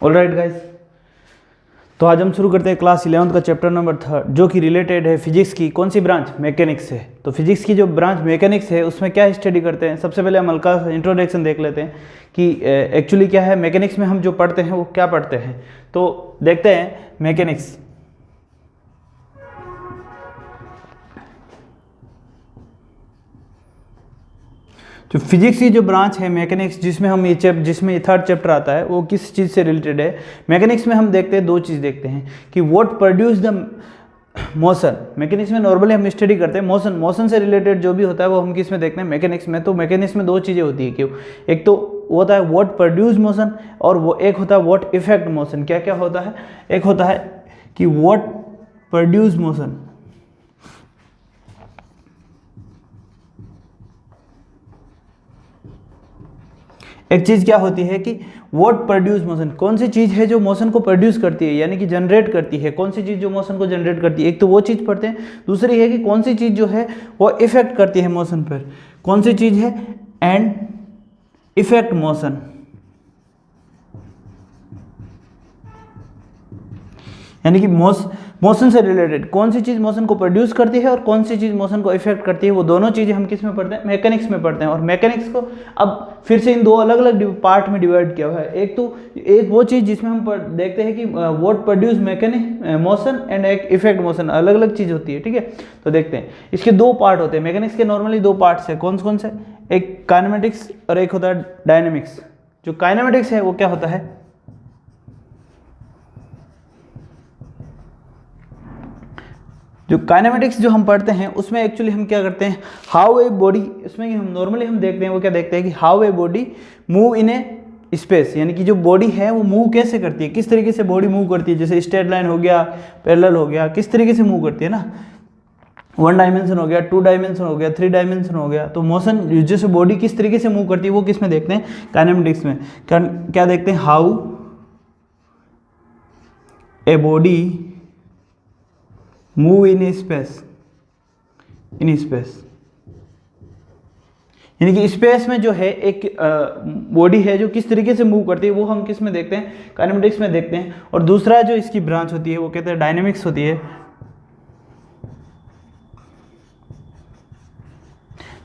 Alright guys, तो आज हम शुरू करते हैं क्लास 11th का चैप्टर नंबर 3 जो कि रिलेटेड है फिजिक्स की कौन सी ब्रांच, मैकेनिक्स से। तो फिजिक्स की जो ब्रांच मैकेनिक्स है उसमें क्या स्टडी करते हैं, सबसे पहले हम हल्का सा इंट्रोडक्शन देख लेते हैं कि एक्चुअली क्या है मैकेनिक्स में हम जो पढ़ते हैं वो क्या पढ़ते हैं। तो देखते हैं मैकेनिक्स। जो फिजिक्स की जो ब्रांच है मैकेनिक्स, जिसमें हम जिसमें थर्ड चैप्टर आता है, वो किस चीज़ से रिलेटेड है। मैकेनिक्स में हम देखते हैं दो चीज़ देखते हैं कि what produce the motion. Mechanics में नॉर्मली हम स्टडी करते हैं मोशन से रिलेटेड जो भी होता है वो हम किस में देखते हैं, मैकेनिक्स में। तो मैकेनिक्स में दो चीज़ें होती है, क्यों, एक तो वो होता है व्हाट प्रोड्यूस मोशन और वो एक होता है व्हाट इफेक्ट मोशन। क्या क्या होता है, एक होता है कि व्हाट प्रोड्यूस मोशन, एक चीज़ क्या होती है कि व्हाट प्रोड्यूस मोशन, कौन सी चीज़ है जो मोशन को प्रोड्यूस करती है, यानी कि जनरेट करती है, कौन सी चीज़ जो मोशन को जनरेट करती है। एक तो वो चीज़ पढ़ते हैं, दूसरी है कि कौन सी चीज़ जो है वो इफेक्ट करती है मोशन पर, कौन सी चीज़ है एंड इफेक्ट मोशन। यानी कि मोशन से रिलेटेड कौन सी चीज़ मोशन को प्रोड्यूस करती है और कौन सी चीज़ मोशन को इफेक्ट करती है, वो दोनों चीज़ें हम किस में पढ़ते हैं, मैकेनिक्स में पढ़ते हैं। और मैकेनिक्स को अब फिर से इन दो अलग अलग पार्ट में डिवाइड किया हुआ है। एक वो चीज़ जिसमें हम देखते हैं कि what produce mechanic motion and एक इफेक्ट मोशन, अलग अलग चीज़ होती है। ठीक है, तो देखते हैं इसके दो पार्ट होते हैं। मैकेनिक्स के नॉर्मली दो पार्ट्स है, कौन कौन से, एक काइनेमेटिक्स और एक होता है डायनेमिक्स। जो काइनेमेटिक्स है वो क्या होता है, जो काइनेमेटिक्स जो हम पढ़ते हैं उसमें एक्चुअली हम क्या करते हैं, हाउ ए बॉडी, इसमें हम नॉर्मली हम देखते हैं वो क्या देखते हैं कि how a body move in A space, यानी कि जो बॉडी है वो मूव कैसे करती है, किस तरीके से बॉडी मूव करती है। जैसे स्ट्रेट लाइन हो गया, पैरेलल हो गया, किस तरीके से मूव करती है ना, 1 डायमेंशन हो गया, 2 डायमेंशन हो गया, 3 डायमेंशन हो गया। तो मोशन जैसे बॉडी किस तरीके से मूव करती है वो किस में देखते हैं, काइनेमेटिक्स में। क्या देखते हैं, how a body move in space, यानी कि स्पेस में जो है एक बॉडी है जो किस तरीके से मूव करती है वो हम किस में देखते हैं, काइनेमेटिक्स में देखते हैं। और दूसरा जो इसकी ब्रांच होती है वो कहते हैं डायनेमिक्स होती है।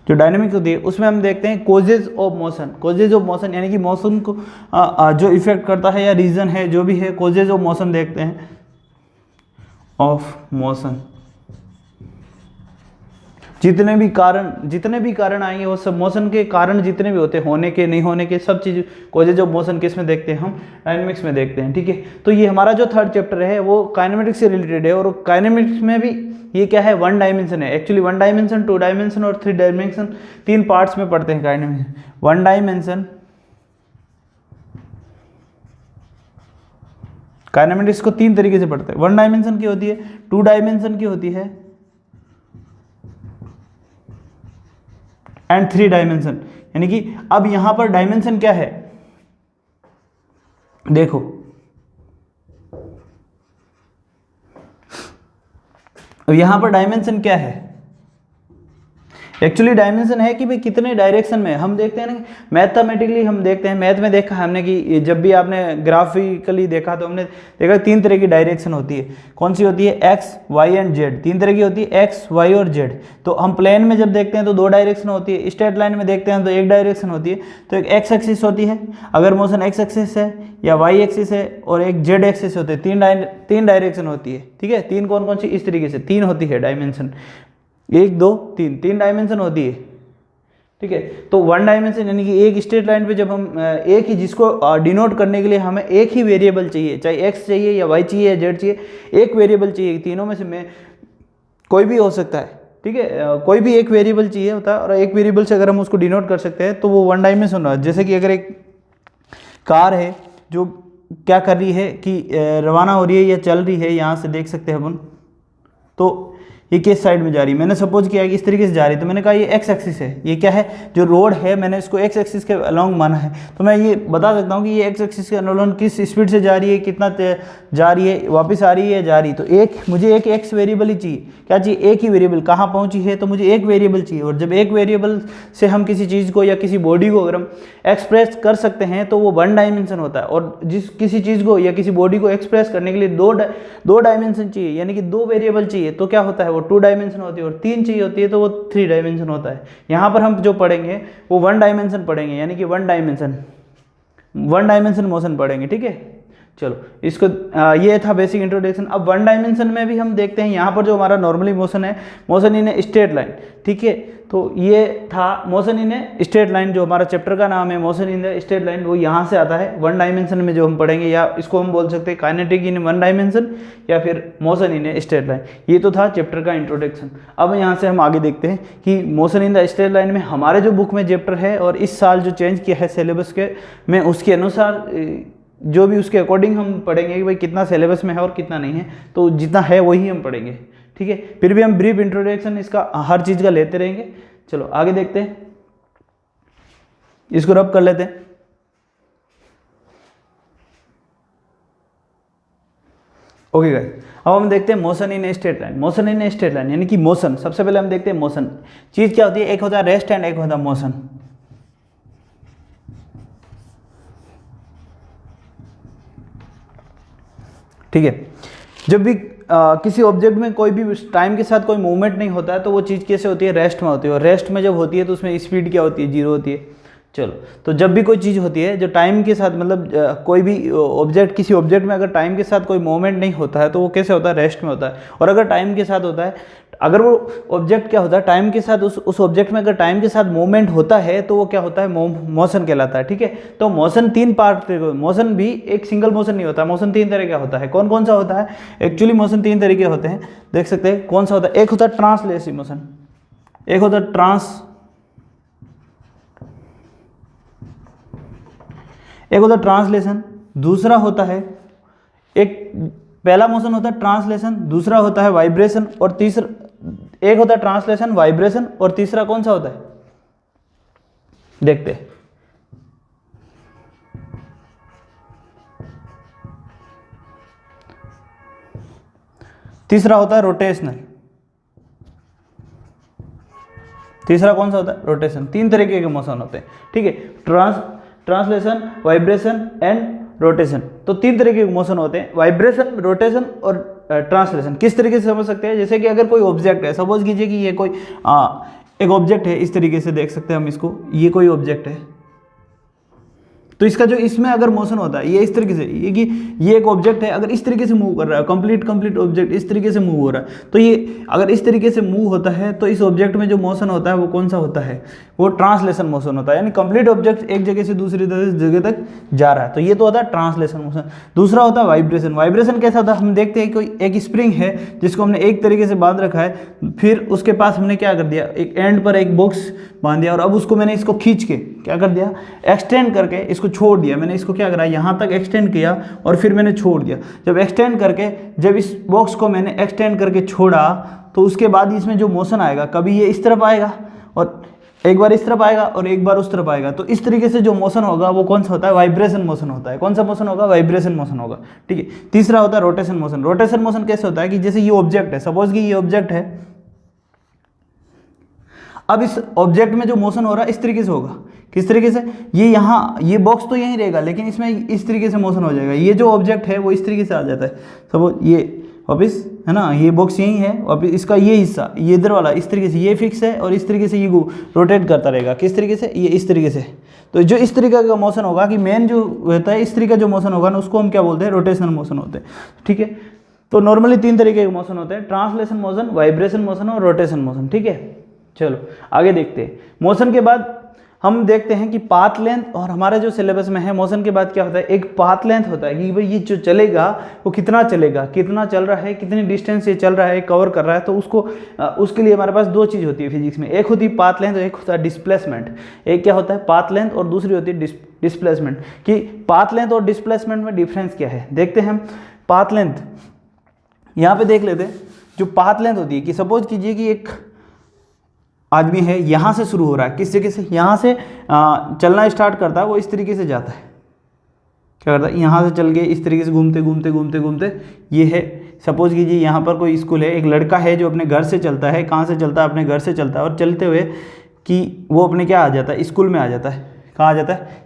जो डायनेमिक्स होती है उसमें हम देखते हैं कॉजेज ऑफ मोशन, यानी कि मोशन को जो इफेक्ट करता है या रीजन है जो भी है, कॉजेज ऑफ मोशन देखते हैं, ऑफ मोशन। जितने भी कारण आएंगे वो सब मोशन के कारण जितने भी होते हैं, होने के नहीं होने के, सब चीज कॉजेज ऑफ मोशन किस में देखते हैं, हम डायनेमिक्स में देखते हैं। ठीक है, तो ये हमारा जो थर्ड चैप्टर है वो काइनेमेटिक्स से रिलेटेड है। और काइनेमेटिक्स में भी ये क्या है, 1 डायमेंशन है एक्चुअली, 1 डायमेंशन, 2 डायमेंशन और 3 डायमेंशन, 3 पार्ट्स में पढ़ते हैं काइनेमेटिक्स। 1 डायमेंशन, काइनेमेटिक्स को 3 तरीके से पढ़ते हैं। 1 डायमेंशन की होती है, 2 डायमेंशन की होती है एंड 3 डायमेंशन। यानी कि अब यहां पर डायमेंशन क्या है, देखो अब यहां पर डायमेंशन क्या है, एक्चुअली डायमेंशन है कि भाई कितने डायरेक्शन में। हम देखते हैं ना मैथमेटिकली, हम देखते हैं मैथ में देखा हमने कि जब भी आपने ग्राफिकली देखा तो हमने देखा 3 तरह की डायरेक्शन होती है। कौन सी होती है, एक्स, वाई एंड जेड। 3 तरह की होती है, एक्स, वाई और जेड। तो हम प्लेन में जब देखते हैं तो 2 डायरेक्शन होती है, स्ट्रेट लाइन में देखते हैं तो 1 डायरेक्शन होती है। तो एक एक्स एक्सिस होती है अगर मोशन एक्स एक्सिस है, या वाई एक्सिस है, और एक जेड एक्सिस होते हैं। 3 डायरेक्शन होती है। ठीक है, 3 कौन कौन सी, इस तरीके से 3 होती है डायमेंशन, 1 2 3 डायमेंशन होती है। ठीक है, तो 1 डायमेंशन यानी कि एक स्ट्रेट लाइन पे जब हम एक ही, जिसको डिनोट करने के लिए हमें एक ही वेरिएबल चाहिए, चाहे एक्स चाहिए या वाई चाहिए या जेड चाहिए, एक वेरिएबल चाहिए, तीनों में से मैं कोई भी हो सकता है। ठीक है, कोई भी एक वेरिएबल चाहिए होता है, और एक वेरिएबल से अगर हम उसको डिनोट कर सकते हैं तो वो 1 डायमेंशन होगा। जैसे कि अगर एक कार है जो क्या कर रही है कि रवाना हो रही है या चल रही है, यहाँ से देख सकते हैं अपन, तो ये किस साइड में जा रही है, मैंने सपोज किया कि इस तरीके से जा रही है, तो मैंने कहा ये एक्स एक्सिस है, ये क्या है जो रोड है मैंने इसको एक्स एक्सिस के अलोंग माना है, तो मैं ये बता सकता हूँ कि ये एक्स एक्सिस के अलोंग किस स्पीड से जा रही है, कितना जा रही है, वापस आ रही है, जा रही है। तो एक मुझे एक एक्स वेरिएबल ही चाहिए, क्या चाहिए, एक ही वेरिएबल, कहाँ पहुँची है, तो मुझे एक वेरिएबल चाहिए। और जब एक वेरिएबल से हम किसी चीज़ को या किसी बॉडी को अगर हम एक्सप्रेस कर सकते हैं तो वो वन डायमेंशन होता है। और जिस किसी चीज़ को या किसी बॉडी को एक्सप्रेस करने के लिए दो डायमेंशन चाहिए, यानी कि दो वेरिएबल चाहिए, तो क्या होता है वो टू डायमेंशन होती है, और तीन चाहिए होती है तो वो थ्री डायमेंशन होता है। यहाँ पर हम जो पढ़ेंगे वो वन डायमेंशन पढ़ेंगे, यानी कि वन डायमेंशन मोशन पढ़ेंगे, ठीक है। चलो इसको ये था बेसिक इंट्रोडक्शन। अब वन डायमेंशन में भी हम देखते हैं यहाँ पर जो हमारा नॉर्मली मोशन है, motion in a straight line, ठीक है। तो ये था motion in a straight line, जो हमारा चैप्टर का नाम है motion in a straight line, वो यहाँ से आता है। वन डायमेंशन में जो हम पढ़ेंगे, या इसको हम बोल सकते हैं काइनेटिक इन वन डायमेंशन या फिर motion in a straight line. ये तो था चैप्टर का इंट्रोडक्शन। अब यहाँ से हम आगे देखते हैं कि motion in the straight line में हमारे जो बुक में चैप्टर है और इस साल जो चेंज किया है सिलेबस के में, उसके अनुसार जो भी उसके अकॉर्डिंग हम पढ़ेंगे कि भाई कितना सिलेबस में है और कितना नहीं है, तो जितना है वही हम पढ़ेंगे, ठीक है। फिर भी हम ब्रीफ इंट्रोडक्शन इसका हर चीज़ का लेते रहेंगे। चलो आगे देखते हैं, इसको रब कर लेते हैं। ओके गाइस, अब हम देखते हैं motion in a straight line. Motion in a straight line यानी कि मोशन, सबसे पहले हम देखते हैं मोशन चीज़ क्या होती है। एक होता है रेस्ट एंड एक होता है मोशन। ठीक है, जब भी किसी ऑब्जेक्ट में कोई भी टाइम के साथ कोई मूवमेंट नहीं होता है तो वो चीज़ कैसे होती है, रेस्ट में होती है। और रेस्ट में जब होती है तो उसमें स्पीड क्या होती है, जीरो होती है। चलो, तो जब भी कोई चीज़ होती है जो टाइम के साथ, मतलब कोई भी ऑब्जेक्ट, किसी ऑब्जेक्ट में अगर टाइम के साथ कोई मूवमेंट नहीं होता है तो वो कैसे होता है, रेस्ट में होता है। और अगर टाइम के साथ होता है, अगर वो ऑब्जेक्ट क्या होता है, टाइम के साथ उस ऑब्जेक्ट में अगर टाइम के साथ मूवमेंट होता है तो वो क्या होता है, मोशन कहलाता है, ठीक है। तो मोशन तीन पार्ट, मोशन भी एक सिंगल मोशन नहीं होता, मोशन तीन तरह का होता है। कौन कौन सा होता है, एक्चुअली मोशन तीन तरीके होते हैं, देख सकते हैं कौन सा होता है। एक होता है ट्रांसलेसिव मोशन, एक होता है ट्रांसलेशन, दूसरा होता है पहला मोशन होता है ट्रांसलेशन, दूसरा होता है वाइब्रेशन, और तीसरा एक होता है ट्रांसलेशन, वाइब्रेशन, और तीसरा कौन सा होता है, देखते हैं। तीसरा होता है रोटेशनल। तीसरा कौन सा होता है, रोटेशन। तीन तरीके के मोशन होते हैं, ठीक है। ट्रांसलेशन, वाइब्रेशन एंड रोटेशन, तो तीन तरीके के मोशन होते हैं, वाइब्रेशन, रोटेशन और ट्रांसलेशन। किस तरीके से समझ सकते हैं, जैसे कि अगर कोई ऑब्जेक्ट है, सपोज कीजिए कि ये कोई एक ऑब्जेक्ट है, इस तरीके से देख सकते हैं हम इसको, ये कोई ऑब्जेक्ट है, तो इसका जो इसमें अगर मोशन होता है ये इस तरीके से, ये कि ये एक ऑब्जेक्ट है, अगर इस तरीके से मूव कर रहा है, कंप्लीट ऑब्जेक्ट इस तरीके से मूव हो रहा है, तो ये अगर इस तरीके से मूव होता है तो इस ऑब्जेक्ट में जो मोशन होता है वो कौन सा होता है, वो ट्रांसलेशन मोशन होता है। यानी कंप्लीट ऑब्जेक्ट एक जगह से दूसरी जगह तक जा रहा है, तो ये तो होता है ट्रांसलेशन मोशन। दूसरा होता है वाइब्रेशन। वाइब्रेशन कैसा होता है, हम देखते हैं कोई एक स्प्रिंग है जिसको हमने एक तरीके से बांध रखा है, फिर उसके पास हमने क्या कर दिया, एक एंड पर एक बॉक्स बांध दिया, और अब उसको मैंने इसको खींच के क्या कर दिया, एक्सटेंड करके इसको छोड़ दिया। मैंने इसको क्या करा, यहाँ तक एक्सटेंड किया और फिर मैंने छोड़ दिया। जब एक्सटेंड करके, जब इस बॉक्स को मैंने एक्सटेंड करके छोड़ा तो उसके बाद इसमें जो मोशन आएगा, कभी ये इस तरफ आएगा और एक बार इस तरफ आएगा और एक बार उस तरफ आएगा, तो इस तरीके से जो मोशन होगा वो कौन सा होता है, वाइब्रेशन मोशन होता है। कौन सा मोशन होगा, वाइब्रेशन मोशन होगा, ठीक है। तीसरा होता है रोटेशन मोशन। रोटेशन मोशन कैसे होता है कि जैसे ये ऑब्जेक्ट है, सपोज कि ये ऑब्जेक्ट है, अब इस ऑब्जेक्ट में जो मोशन हो रहा है इस तरीके से होगा। किस तरीके से, ये यहाँ, ये बॉक्स तो यहीं रहेगा लेकिन इसमें इस तरीके से मोशन हो जाएगा। ये जो ऑब्जेक्ट है वो इस तरीके से आ जाता है, सपोज ये वापिस है ना, ये बॉक्स यहीं है, वापिस इसका ये हिस्सा, ये इधर वाला इस तरीके से ये फिक्स है, और इस तरीके से ये रोटेट करता रहेगा। किस तरीके से, ये इस तरीके से। तो जो इस तरीके का मोशन होगा, कि मेन जो होता है इस तरीके का जो मोशन होगा ना, उसको हम क्या बोलते हैं, रोटेशनल मोशन होते हैं, ठीक है। तो नॉर्मली तीन तरीके के मोशन होते हैं, ट्रांसलेशन मोशन, वाइब्रेशन मोशन और रोटेशन मोशन, ठीक है। चलो आगे देखते हैं। मोशन के बाद हम देखते हैं कि पाथ लेंथ, और हमारे जो सिलेबस में है मोशन के बाद क्या होता है, एक पाथ लेंथ होता है कि भाई ये जो चलेगा वो कितना चलेगा, कितना चल रहा है, कितनी डिस्टेंस ये चल रहा है, कवर कर रहा है। तो उसको उसके लिए हमारे पास दो चीज़ होती है फिजिक्स में, एक होती है पाथ लेंथ और एक होता है डिस्प्लेसमेंट। एक क्या होता है, पाथ लेंथ, और दूसरी होती है डिस्प्लेसमेंट। कि पाथ लेंथ और डिस्प्लेसमेंट में डिफरेंस क्या है, देखते हैं हम। पाथ लेंथ यहाँ पे देख लेते हैं, जो पाथ लेंथ होती है कि सपोज कीजिए कि एक आदमी है, यहाँ से शुरू हो रहा है, किस जगह से, यहाँ से चलना स्टार्ट करता है, वो इस तरीके से जाता है, क्या करता है, यहाँ से चल के इस तरीके से घूमते घूमते घूमते घूमते, ये है सपोज कीजिए यहाँ पर कोई स्कूल है, एक लड़का है जो अपने घर से चलता है, कहाँ से चलता है, अपने घर से चलता है, और चलते हुए कि वो अपने क्या आ जाता है, स्कूल में आ जाता है। कहाँ आ जाता है,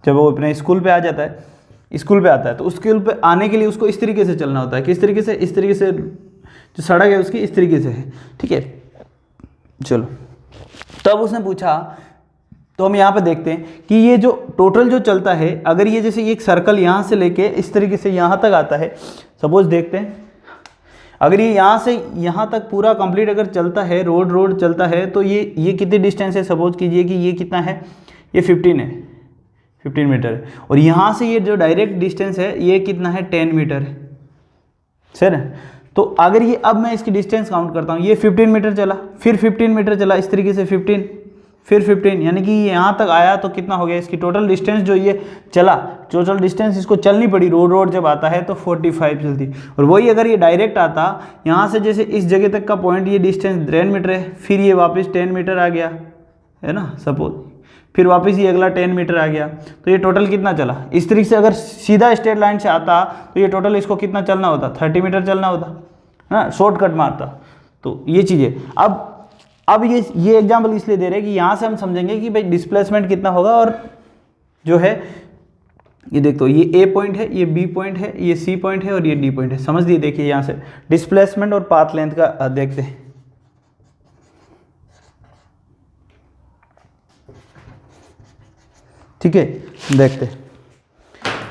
जब वो अपने स्कूल पे आ जाता है, स्कूल पे आता है, तो उस स्कूल पे आने के लिए उसको इस तरीके से चलना होता है, किस तरीके से, इस तरीके से, जो सड़क है उसकी इस तरीके से है, ठीक है। चलो, तब उसने पूछा, तो हम यहाँ पे देखते हैं कि ये जो टोटल जो चलता है, अगर ये जैसे एक सर्कल यहाँ से लेके इस तरीके से यहाँ तक आता है, सपोज देखते हैं, अगर ये यहाँ से यहाँ तक पूरा कंप्लीट अगर चलता है, रोड चलता है, तो ये कितनी डिस्टेंस है, सपोज कीजिए कि ये कितना है, ये 15 है, 15 मीटर है, और यहाँ से ये जो डायरेक्ट डिस्टेंस है ये कितना है, 10 मीटर है, सर। तो अगर ये, अब मैं इसकी डिस्टेंस काउंट करता हूँ, ये 15 मीटर चला, फिर 15 मीटर चला, इस तरीके से 15, फिर 15, यानी कि यहाँ तक आया, तो कितना हो गया, इसकी टोटल डिस्टेंस जो ये चला, टोटल डिस्टेंस इसको चलनी पड़ी, रोड जब आता है तो 45 चलती। और वही अगर ये डायरेक्ट आता, यहाँ से जैसे इस जगह तक का पॉइंट, ये डिस्टेंस 10 मीटर है, फिर ये वापस 10 मीटर आ गया, है ना सपोज, फिर वापस ये अगला 10 मीटर आ गया, तो ये टोटल कितना चला। इस तरीके से अगर सीधा स्ट्रेट लाइन से आता तो ये टोटल इसको कितना चलना होता, 30 मीटर चलना होता, है ना, शॉर्टकट मारता। तो ये चीज़ें अब ये एग्जाम्पल इसलिए दे रहे हैं कि यहाँ से हम समझेंगे कि भाई डिस्प्लेसमेंट कितना होगा, और जो है ये देखो, ये ए पॉइंट है, ये बी पॉइंट है, ये सी पॉइंट है, और ये डी पॉइंट है, समझ लिए। देखिए यहाँ से डिस्प्लेसमेंट और पाथ लेंथ का देखते हैं। ठीक है, देखते हैं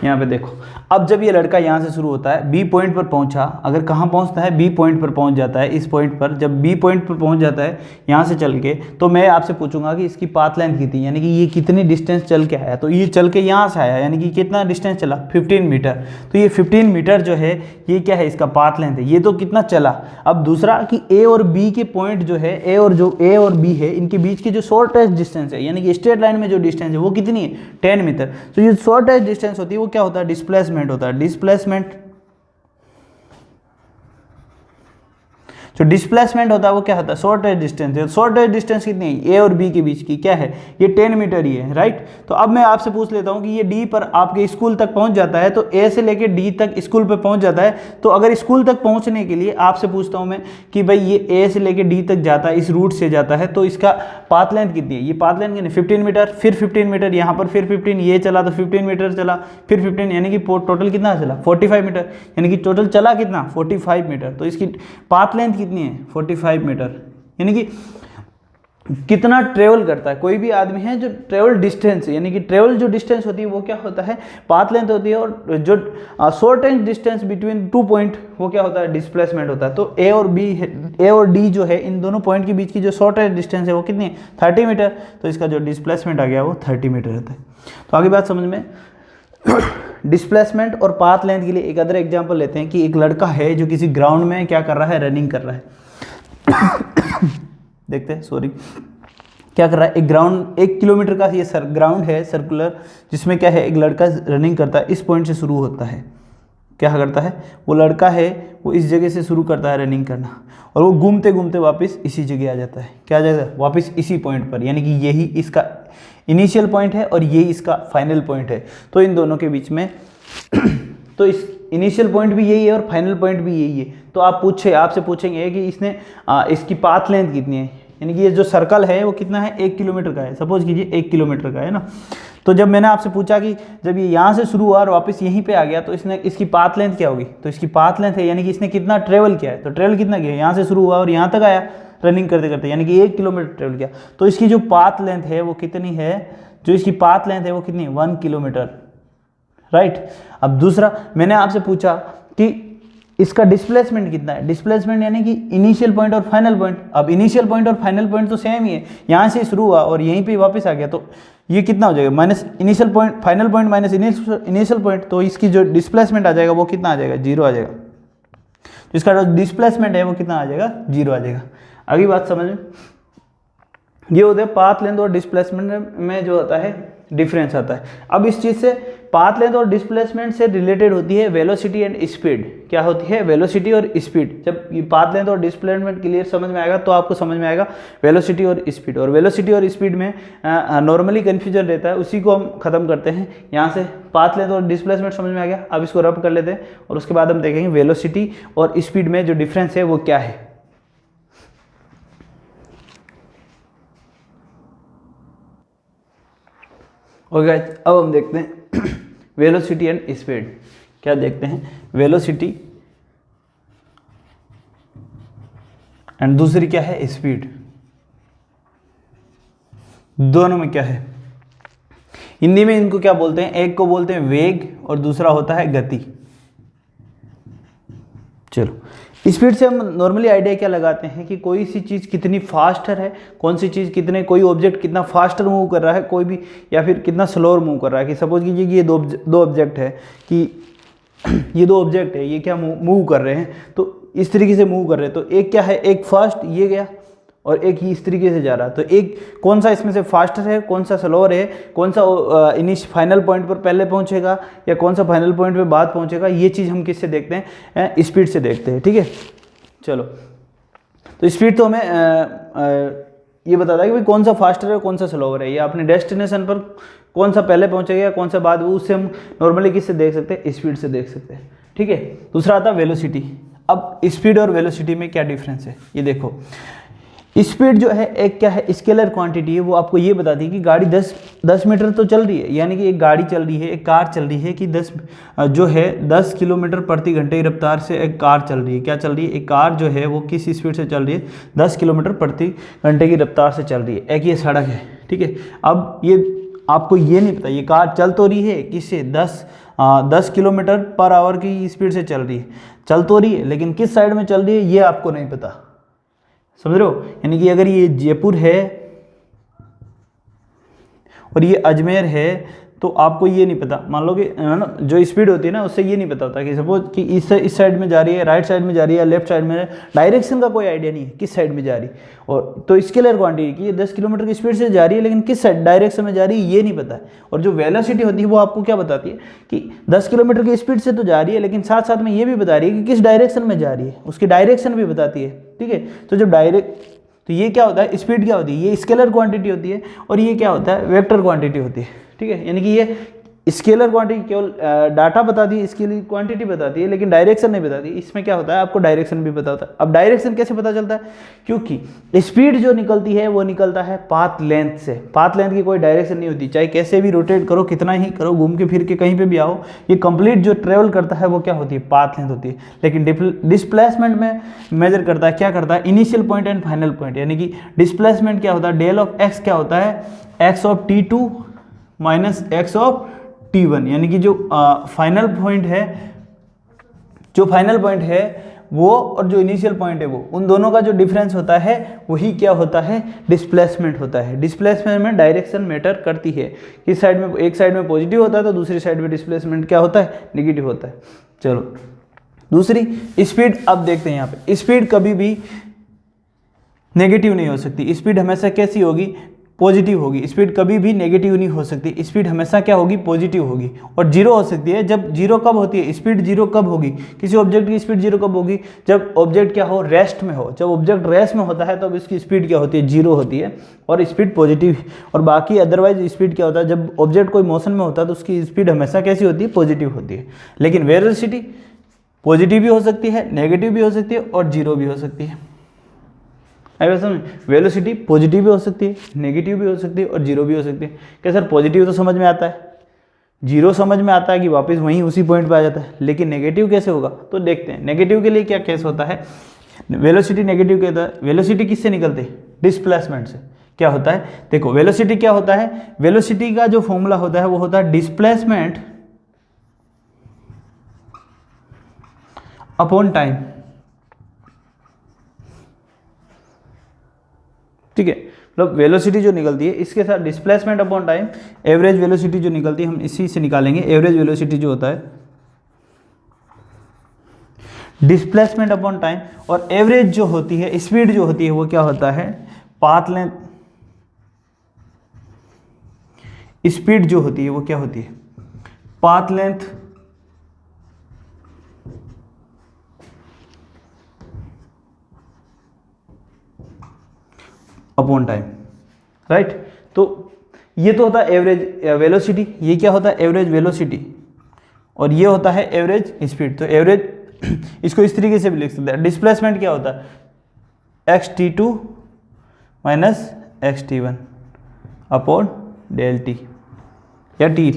यहाँ पे देखो, अब जब ये लड़का यहाँ से शुरू होता है, बी पॉइंट पर पहुँचा, अगर कहाँ पहुँचता है, बी पॉइंट पर पहुँच जाता है, इस पॉइंट पर जब बी पॉइंट पर पहुँच जाता है यहाँ से चल के, तो मैं आपसे पूछूंगा कि इसकी पाथ लेंथ कितनी, यानी कि ये कितनी डिस्टेंस चल के आया। तो ये चल के यहाँ से आया, यानी कि कितना डिस्टेंस चला, 15 मीटर। तो ये 15 मीटर जो है ये क्या है, इसका पाथ लेंथ है, ये तो कितना चला। अब दूसरा कि ए और बी के पॉइंट जो है, ए और बी है, इनके बीच की जो शॉर्टेस्ट डिस्टेंस है, यानी कि स्ट्रेट लाइन में जो डिस्टेंस है वो कितनी है, 10 मीटर। तो ये शॉर्टेस्ट डिस्टेंस होती है वो क्या होता है, डिस्प्लेसमेंट होता है। डिस्प्लेसमेंट, जो डिस्प्लेसमेंट होता है वो क्या होता है, शॉर्टेस्ट डिस्टेंस है। शॉर्टेस्ट डिस्टेंस कितनी है, ए और बी के बीच की, क्या है, ये 10 मीटर ही है, राइट। तो अब मैं आपसे पूछ लेता हूं कि ये डी पर आपके स्कूल तक पहुंच जाता है, तो ए से लेके डी तक स्कूल पे पहुंच जाता है। तो अगर स्कूल तक पहुंचने के लिए आपसे पूछता हूं मैं कि भाई ये ए से लेके डी तक जाता है, इस रूट से जाता है, तो इसका पाथ लेंथ कितनी है, ये पाथ लेंथ कितनी, 15 मीटर, फिर 15 मीटर यहाँ पर, फिर 15, ये चला तो 15 मीटर चला, फिर 15, यानी कि टोटल कितना चला, 45 मीटर, यानी कि टोटल चला कितना, 45 मीटर। तो इसकी पाथ लेंथ कितनी है, 45 मीटर, यानी कि कितना ट्रेवल करता है कोई भी आदमी है, जो ट्रेवल डिस्टेंस, यानी कि ट्रेवल जो डिस्टेंस होती है वो क्या होता है, पाथ लेंथ होती है। और जो शॉर्टेस्ट डिस्टेंस बिटवीन 2 पॉइंट वो क्या होता है, डिस्प्लेसमेंट होता है। तो ए और डी जो है, इन दोनों पॉइंट के बीच की जो शॉर्टेस्ट डिस्टेंस है वो कितनी है, 30 मीटर। तो इसका जो डिस्प्लेसमेंट आ गया वो 30 मीटर रहता है। तो आगे बात समझ में। डिस्प्लेसमेंट और पाथ लेंथ के लिए एक अदर एग्जांपल लेते हैं कि एक लड़का है जो किसी ग्राउंड में क्या कर रहा है, रनिंग कर रहा है। देखते हैं, सॉरी, क्या कर रहा है, एक ग्राउंड, 1 किलोमीटर का ये ग्राउंड है सर्कुलर, जिसमें क्या है, एक लड़का रनिंग करता है, इस पॉइंट से शुरू होता है। क्या करता है वो लड़का है, वो इस जगह से शुरू करता है रनिंग करना, और वो घूमते घूमते वापस इसी जगह आ जाता है। क्या आ जाता है, वापस इसी पॉइंट पर, यानी कि यही इसका इनिशियल पॉइंट है और यही इसका फाइनल पॉइंट है। तो इन दोनों के बीच में तो इस इनिशियल पॉइंट भी यही है और फाइनल पॉइंट भी यही है। तो आपसे पूछेंगे कि इसने इसकी पाथ लेंथ कितनी है, यानी कि ये जो सर्कल है वो कितना है, 1 किलोमीटर का है, सपोज कीजिए 1 किलोमीटर का है ना। तो जब मैंने आपसे पूछा कि जब ये यहाँ से शुरू हुआ और वापस यहीं पे आ गया, तो इसकी पाथ लेंथ क्या होगी, तो इसकी पाथ लेंथ है, यानी कि इसने कितना ट्रेवल किया है। तो ट्रेवल कितना किया, यहाँ से शुरू हुआ और यहाँ तक आया रनिंग करते करते, यानी कि 1 किलोमीटर ट्रेवल किया। तो इसकी जो पाथ लेंथ है वो कितनी है, जो इसकी पाथ लेंथ है वो कितनी है, 1 किलोमीटर, राइट। अब दूसरा मैंने आपसे पूछा कि इसका डिस्प्लेसमेंट कितना है। डिस्प्लेसमेंट यानी कि इनिशियल पॉइंट और फाइनल पॉइंट। अब इनिशियल पॉइंट और फाइनल पॉइंट तो सेम ही है, यहाँ से शुरू हुआ और यहीं पे वापस आ गया, तो ये कितना हो जाएगा, minus initial point, final point minus initial point. तो इसकी जो डिस्प्लेसमेंट आ जाएगा वो कितना आ जाएगा, 0 आ जाएगा। तो इसका जो डिस्प्लेसमेंट है वो कितना आ जाएगा, 0 आ जाएगा। अगली बात समझ में, ये होता है पाथ लेंथ और डिस्प्लेसमेंट में जो होता है डिफरेंस आता है। अब इस चीज़ से पाथ लेंथ और डिस्प्लेसमेंट से रिलेटेड होती है वेलोसिटी एंड स्पीड। क्या होती है? वेलोसिटी और स्पीड। जब ये पाथ लेंथ और डिस्प्लेसमेंट क्लियर समझ में आएगा तो आपको समझ में आएगा वेलोसिटी और स्पीड। और वेलोसिटी और स्पीड में नॉर्मली कन्फ्यूजन रहता है, उसी को हम खत्म करते हैं। यहाँ से पाथ लेंथ और डिस्प्लेसमेंट समझ में आ गया, अब इसको रब कर लेते हैं और उसके बाद हम देखेंगे वेलोसिटी और स्पीड में जो डिफरेंस है वो क्या है। ओके गाइस, अब हम देखते हैं वेलोसिटी एंड स्पीड। क्या देखते हैं? वेलोसिटी एंड दूसरी क्या है? स्पीड। दोनों में क्या है? हिंदी में इनको क्या बोलते हैं? एक को बोलते हैं वेग और दूसरा होता है गति। चलो, स्पीड से हम नॉर्मली आइडिया क्या लगाते हैं कि कोई सी चीज़ कितनी फास्टर है, कौन सी चीज़ कितने, कोई ऑब्जेक्ट कितना फास्टर मूव कर रहा है कोई भी, या फिर कितना स्लोअर मूव कर रहा है। कि सपोज कीजिए कि ये दो ऑब्जेक्ट है, कि ये दो ऑब्जेक्ट है, ये क्या मूव कर रहे हैं, तो इस तरीके से मूव कर रहे हैं। तो एक क्या है? एक फास्ट ये गया और एक ही इस तरीके से जा रहा है। तो एक कौन सा इसमें से फास्टर है, कौन सा स्लोअर है, कौन सा फाइनल पॉइंट पर पहले पहुंचेगा या कौन सा फाइनल पॉइंट पे बाद पहुंचेगा, ये चीज़ हम किससे देखते हैं? स्पीड से देखते हैं। ठीक है, चलो, तो स्पीड तो हमें ये बताता है कि भाई कौन सा फास्टर है कौन सा स्लोअर है, या अपने डेस्टिनेशन पर कौन सा पहले पहुंचेगा या कौन सा बाद, उससे हम नॉर्मली किससे देख सकते हैं? स्पीड से देख सकते हैं। ठीक है, दूसरा आता है वेलोसिटी। अब स्पीड और वेलोसिटी में क्या डिफरेंस है ये देखो। स्पीड जो है एक क्या है? स्केलर क्वांटिटी है। वो आपको ये बताती है कि गाड़ी 10 मीटर तो चल रही है, यानी कि एक गाड़ी चल रही है, एक कार चल रही है कि 10 किलोमीटर प्रति घंटे की रफ्तार से एक कार चल रही है। क्या चल रही है? एक कार जो है वो किस स्पीड से चल रही है? 10 किलोमीटर प्रति घंटे की रफ्तार से चल रही है। एक ये सड़क है, ठीक है। अब ये आपको ये नहीं पता ये कार चल तो रही है किससे? 10 किलोमीटर पर आवर की स्पीड से चल रही है, चल तो रही है, लेकिन किस साइड में चल रही है ये आपको नहीं पता। समझ रहे हो? यानी कि अगर ये जयपुर है और ये अजमेर है तो आपको ये नहीं पता, मान लो कि जो स्पीड होती है ना उससे ये नहीं पता होता कि सपोज कि इस साइड में जा रही है, राइट साइड में जा रही है, लेफ्ट साइड में, डायरेक्शन का कोई आइडिया नहीं है किस साइड में जा रही है। और तो स्केलर क्वांटिटी कि ये 10 किलोमीटर की स्पीड से जा रही है, लेकिन किस साइड डायरेक्शन में जा रही है ये नहीं पता है। और जो वेलोसिटी होती है वो आपको क्या बताती है कि 10 किलोमीटर की स्पीड से तो जा रही है, लेकिन साथ साथ में ये भी बता रही है कि किस डायरेक्शन में जा रही है, उसकी डायरेक्शन भी बताती है। ठीक है, तो जब तो ये क्या होता है? स्पीड क्या होती है? ये स्केलर क्वांटिटी होती है, और ये क्या होता है? वेक्टर क्वांटिटी होती है। ठीक है, यानी कि ये स्केलर क्वांटिटी केवल डाटा बताती है, स्केलर क्वांटिटी बताती है, लेकिन डायरेक्शन नहीं बताती। इसमें क्या होता है? आपको डायरेक्शन भी पता होता है। अब डायरेक्शन कैसे पता चलता है? क्योंकि स्पीड जो निकलती है वो निकलता है पाथ लेंथ से। पाथ लेंथ की कोई डायरेक्शन नहीं होती, चाहे कैसे भी रोटेट करो, कितना ही करो, घूम के फिर के कहीं पे भी आओ, ये कंप्लीट जो ट्रेवल करता है वो क्या होती है? पाथ लेंथ होती है। लेकिन डिस्प्लेसमेंट में मेजर करता है, क्या करता है? Initial point and final point. यानी कि डिस्प्लेसमेंट क्या होता है? डेल ऑफ एक्स क्या होता है? X of t2 minus x of t1। यानी कि जो फाइनल पॉइंट है वो और जो इनिशियल पॉइंट है वो, उन दोनों का जो डिफरेंस होता है वही क्या होता है? डिस्प्लेसमेंट होता है। डिस्प्लेसमेंट में डायरेक्शन मैटर करती है। किस साइड में? एक साइड में पॉजिटिव होता है तो दूसरी साइड में डिस्प्लेसमेंट क्या होता है? नेगेटिव होता है। चलो, दूसरी स्पीड। अब देखते हैं यहाँ पे स्पीड कभी भी नेगेटिव नहीं हो सकती। स्पीड हमेशा कैसी होगी? पॉजिटिव होगी। स्पीड कभी भी नेगेटिव नहीं हो सकती। स्पीड हमेशा क्या होगी? पॉजिटिव होगी। और जीरो हो सकती है। जब जीरो कब होती है? स्पीड जीरो कब होगी? किसी ऑब्जेक्ट की स्पीड जीरो कब होगी? जब ऑब्जेक्ट क्या हो? रेस्ट में हो। जब ऑब्जेक्ट रेस्ट में होता है तब इसकी स्पीड क्या होती है? जीरो होती है, और स्पीड पॉजिटिव। और बाकी अदरवाइज स्पीड क्या होता है? जब ऑब्जेक्ट कोई मोशन में होता है तो उसकी स्पीड हमेशा कैसी होती है? पॉजिटिव होती है। लेकिन वेलोसिटी पॉजिटिव भी हो सकती है, नेगेटिव भी हो सकती है, और जीरो भी हो सकती है। वेलोसिटी पॉजिटिव भी हो सकती है, नेगेटिव भी हो सकती है, और जीरो भी हो सकती है। क्या सर पॉजिटिव तो समझ में आता है, जीरो समझ में आता है कि वापस वहीं उसी पॉइंट पे आ जाता है, लेकिन नेगेटिव कैसे होगा? तो देखते हैं नेगेटिव के लिए क्या केस होता है। वेलोसिटी नेगेटिव के होता है। वेलोसिटी किससे निकलती है? डिस्प्लेसमेंट से। क्या होता है? देखो वेलोसिटी क्या होता है? वेलोसिटी का जो फॉर्मूला होता है वो होता है डिस्प्लेसमेंट अपॉन टाइम। ठीक है, मतलब वेलोसिटी जो निकलती है इसके साथ displacement upon time, average velocity जो निकलती है हम इसी से निकालेंगे। एवरेज वेलोसिटी जो होता है डिस्प्लेसमेंट अपॉन टाइम, और एवरेज जो होती है स्पीड जो होती है वो क्या होता है? Path length. स्पीड जो होती है वो क्या होती है? Path length upon time, right. तो ये तो होता है एवरेज वेलोसिटी, ये क्या होता है एवरेज वेलोसिटी, और ये होता है एवरेज स्पीड। तो एवरेज इसको इस तरीके से भी लिख सकते हैं। डिस्प्लेसमेंट क्या होता है xt2 minus xt1 upon delta t या टी,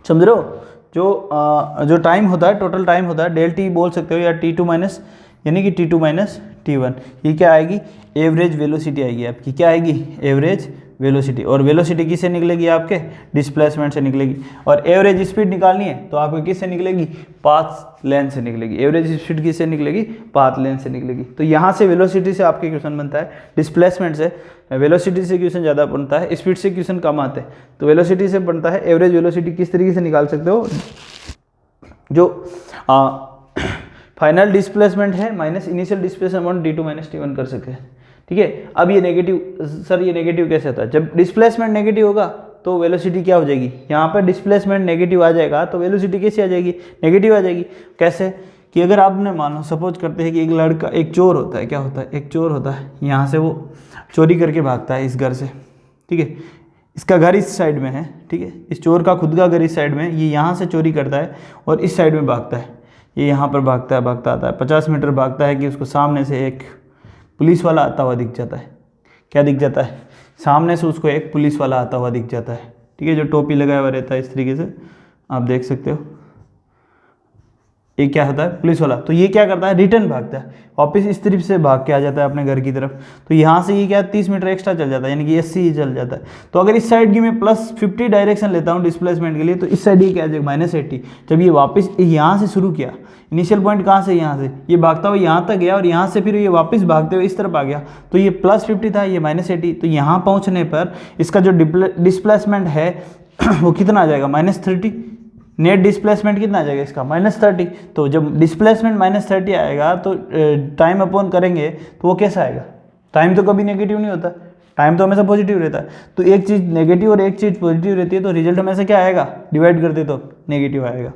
समझ रहे हो। जो टाइम होता है, टोटल टाइम होता है, डेल टी बोल सकते हो या t2 माइनस, यानी कि t2 माइनस t1, ये क्या आएगी एवरेज वेलोसिटी आएगी आपकी, क्या आएगी एवरेज वेलोसिटी। और वेलोसिटी किससे निकलेगी आपके डिस्प्लेसमेंट से निकलेगी। और एवरेज स्पीड निकालनी है तो आपको किससे निकलेगी पाथ लेंथ से निकलेगी। एवरेज स्पीड किससे निकलेगी पाथ लेंथ से निकलेगी। तो यहाँ से वेलोसिटी से आपके क्वेश्चन बनता है, डिस्प्लेसमेंट से वेलोसिटी से क्वेश्चन ज़्यादा बनता है, स्पीड से क्वेश्चन कम आते हैं। तो वेलोसिटी से बनता है। एवरेज वेलोसिटी किस तरीके से निकाल सकते हो, जो फाइनल डिस्प्लेसमेंट है माइनस इनिशियल डिस्प्लेसमेंट डी2 माइनस टी1 कर सकते हैं, ठीक है। अब ये नेगेटिव, सर ये नेगेटिव कैसे होता है, जब डिस्प्लेसमेंट नेगेटिव होगा तो वेलोसिटी क्या हो जाएगी, यहाँ पर डिस्प्लेसमेंट नेगेटिव आ जाएगा तो वेलोसिटी कैसे आ जाएगी नेगेटिव आ जाएगी। कैसे कि अगर आपने मान लो सपोज करते हैं कि एक लड़का, एक चोर होता है, क्या होता है एक चोर होता है, यहाँ से वो चोरी करके भागता है इस घर से, ठीक है। इसका घर इस साइड में है, ठीक है, इस चोर का खुद का घर इस साइड में है, ये यहाँ से चोरी करता है और इस साइड में भागता है, ये यहाँ पर भागता है, भागता आता है 50 मीटर भागता है कि उसको सामने से एक पुलिस वाला आता हुआ दिख जाता है। क्या दिख जाता है, सामने से उसको एक पुलिस वाला आता हुआ दिख जाता है, ठीक है, जो टोपी लगाया हुआ रहता है इस तरीके से, आप देख सकते हो। ये क्या होता है पुलिस वाला। तो ये क्या करता है रिटर्न भागता है, वापस इस तरफ से भाग के आ जाता है अपने घर की तरफ। तो यहाँ से ये क्या 30 मीटर एक्स्ट्रा चल जाता है, यानी कि 80 चल जाता है। तो अगर इस साइड की मैं +50 डायरेक्शन लेता हूँ डिस्प्लेसमेंट के लिए, तो इस साइड ये क्या आ जाएगा -80। जब ये वापस यहाँ से शुरू किया, इनिशियल पॉइंट कहाँ से, यहाँ से ये भागता हुआ यहाँ तक गया और यहाँ से फिर ये वापस भागते हुए इस तरफ आ गया, तो ये +50 था, ये -80। तो यहाँ पहुँचने पर इसका जो डिस्प्लेसमेंट है वो कितना आ जाएगा -30। नेट डिस्प्लेसमेंट कितना आ जाएगा इसका -30। तो जब डिस्प्लेसमेंट -30 आएगा तो टाइम अपॉन करेंगे तो वो कैसा आएगा, टाइम तो कभी नेगेटिव नहीं होता, टाइम तो हमेशा पॉजिटिव रहता है। तो एक चीज़ नेगेटिव और एक चीज़ पॉजिटिव रहती है, तो रिजल्ट हमेशा क्या आएगा, डिवाइड करते तो नेगेटिव आएगा,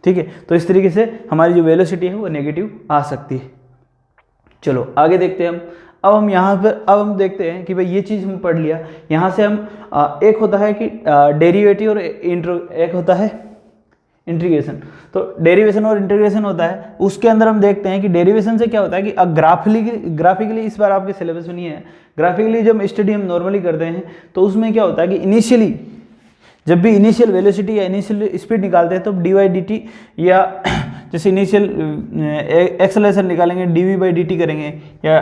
ठीक है। तो इस तरीके से हमारी जो वेलोसिटी है वो नेगेटिव आ सकती है। चलो आगे देखते हैं हम। अब हम यहाँ पर अब हम देखते हैं कि भाई ये चीज़ हम पढ़ लिया। यहाँ से हम एक होता है कि डेरिवेटिव और एक होता है इंटीग्रेशन। तो डेरिवेशन और इंटीग्रेशन होता है, उसके अंदर हम देखते हैं कि डेरिवेशन से क्या होता है कि ग्राफिकली इस बार आपके सिलेबस में नहीं है, ग्राफिकली जब स्टडी हम नॉर्मली करते हैं तो उसमें क्या होता है कि इनिशियली जब भी इनिशियल वेलोसिटी या इनिशियल स्पीड निकालते हैं तो dy/dt या जैसे इनिशियल एक्सेलरेशन निकालेंगे dv/dt करेंगे या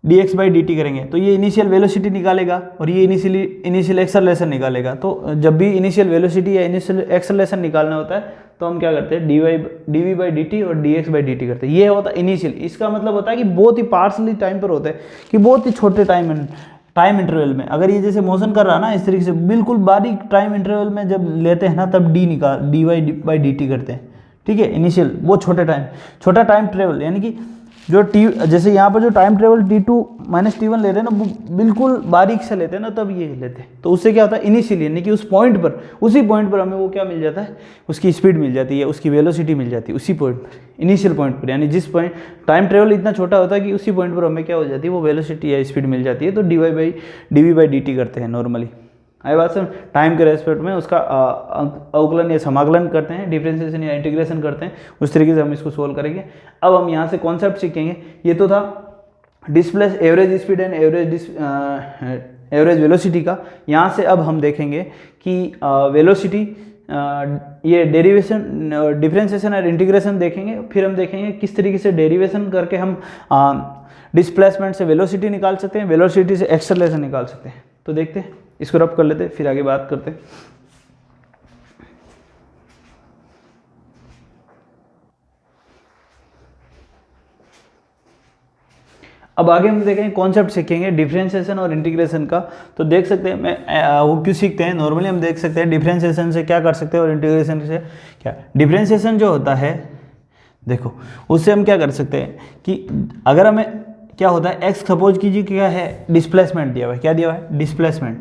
dx/dt करेंगे, तो ये इनिशियल वेलोसिटी निकालेगा और ये इनिशियल एक्सेलरेशन निकालेगा। तो जब भी इनिशियल वेलोसिटी या इनिशियल एक्सेलरेशन निकालना होता है तो हम क्या करते हैं dv/dt और dx/dt करते हैं। ये होता है इनिशियल। इसका मतलब होता है कि बहुत ही पार्शली टाइम पर होता है, कि बहुत ही छोटे टाइम इंटरवल में। अगर ये जैसे मोशन कर रहा है ना इस तरीके से, बिल्कुल बारीक टाइम इंटरवल में जब लेते हैं ना तब dy/dt करते हैं, ठीक है। इनिशियल वो छोटा टाइम ट्रेवल, यानी कि जो जैसे यहाँ पर जो time travel t2 minus t1 लेते हैं ना, बिल्कुल बारीक से लेते हैं ना, तब ये लेते हैं। तो उससे क्या होता है इनिशियली, यानी कि उस पॉइंट पर, उसी पॉइंट पर हमें वो क्या मिल जाता है, उसकी स्पीड मिल जाती है, उसकी वेलोसिटी मिल जाती है उसी पॉइंट पर, इनिशियल पॉइंट पर। यानी जिस पॉइंट टाइम ट्रेवल इतना छोटा होता है कि उसी पॉइंट पर हमें क्या हो जाती है, वो वेलोसिटी या स्पीड मिल जाती है। तो dv/dt करते हैं नॉर्मली। आई बात सर, टाइम के रेस्पेक्ट में उसका अवकलन या समाकलन करते हैं, डिफरेंशिएशन या इंटीग्रेशन करते हैं, उस तरीके से हम इसको सोल्व करेंगे। अब हम यहाँ से कॉन्सेप्ट सीखेंगे। ये तो था average speed and average velocity का। यहाँ से अब हम देखेंगे कि वेलोसिटी, ये डेरिवेशन, डिफरेंशिएशन और इंटीग्रेशन देखेंगे। फिर हम देखेंगे किस तरीके से डेरिवेशन करके हम डिस्प्लेसमेंट से वेलोसिटी निकाल सकते हैं, वेलोसिटी से एक्सेलरेशन निकाल सकते हैं। तो देखते हैं, इसको रब कर लेते हैं, फिर आगे बात करते हैं। अब आगे हम देखेंगे कॉन्सेप्ट सीखेंगे डिफरेंशिएशन और इंटीग्रेशन का। तो देख सकते हैं, मैं वो क्यों सीखते हैं, नॉर्मली हम देख सकते हैं डिफरेंशिएशन से क्या कर सकते हैं और इंटीग्रेशन से क्या। डिफरेंशिएशन जो होता है, देखो उससे हम क्या कर सकते हैं कि अगर हमें क्या होता है, एक्स सपोज कीजिए क्या है, डिस्प्लेसमेंट दिया हुआ है, क्या दिया हुआ है डिस्प्लेसमेंट।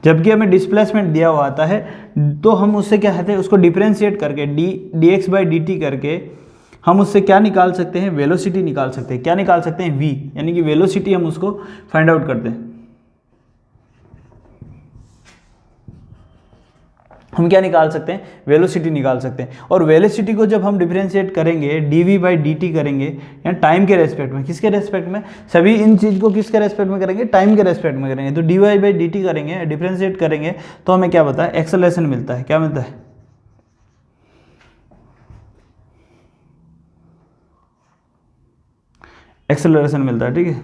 जबकि हमें डिस्प्लेसमेंट दिया हुआ आता है, तो हम उससे क्या कहते हैं, उसको डिफरेंशिएट करके dx बाई dt करके हम उससे क्या निकाल सकते हैं, वेलोसिटी निकाल सकते हैं। क्या निकाल सकते हैं, v, यानी कि वेलोसिटी हम उसको फाइंड आउट करते हैं। हम क्या निकाल सकते हैं, वेलोसिटी निकाल सकते हैं। और वेलोसिटी को जब हम डिफरेंशिएट करेंगे dv बाई dt करेंगे, या टाइम के रेस्पेक्ट में, किसके रेस्पेक्ट में, सभी इन चीज़ को किसके रेस्पेक्ट में करेंगे, टाइम के रेस्पेक्ट में करेंगे। तो dy बाई dt करेंगे, डिफरेंशिएट करेंगे, तो हमें क्या पता है, एक्सेलरेशन मिलता है। क्या मिलता है, एक्सेलरेशन मिलता है। ठीक है,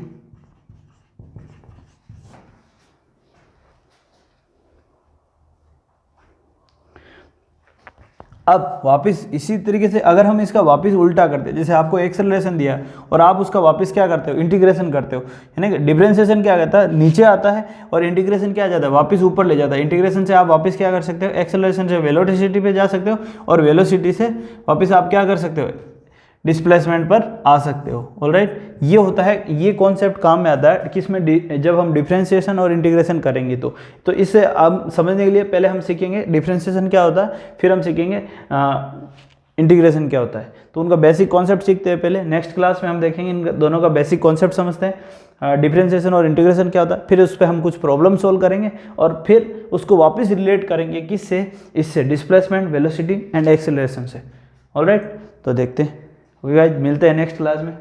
अब वापस इसी तरीके से अगर हम इसका वापस उल्टा करते हैं, जैसे आपको एक्सेलरेशन दिया और आप उसका वापस क्या करते हो, इंटीग्रेशन करते हो, यानी कि डिफरेंशिएशन क्या कहता है, नीचे आता है, और इंटीग्रेशन क्या जाता है, वापस ऊपर ले जाता है। इंटीग्रेशन से आप वापस क्या कर सकते हो, एक्सेलरेशन से वेलोसिटी पे जा सकते हो, और वेलोसिटी से वापस आप क्या कर सकते हो, डिस्प्लेसमेंट पर आ सकते हो। ऑलराइट, ये होता है, ये कॉन्सेप्ट काम में आता है किसमें, जब हम डिफरेंशिएशन और इंटीग्रेशन करेंगे। तो इससे अब समझने के लिए पहले हम सीखेंगे डिफरेंशिएशन क्या होता है, फिर हम सीखेंगे इंटीग्रेशन क्या होता है। तो उनका बेसिक कॉन्सेप्ट सीखते हैं पहले, नेक्स्ट क्लास में हम देखेंगे इन दोनों का बेसिक कॉन्सेप्ट समझते हैं, डिफरेंशिएशन और इंटीग्रेशन क्या होता है, फिर उस पर हम कुछ प्रॉब्लम सोल्व करेंगे, और फिर उसको वापस रिलेट करेंगे किससे, इससे, डिस्प्लेसमेंट, वेलोसिटी एंड एक्सेलरेशन से। ऑलराइट, तो देखते हैं, मिलते हैं नेक्स्ट क्लास में।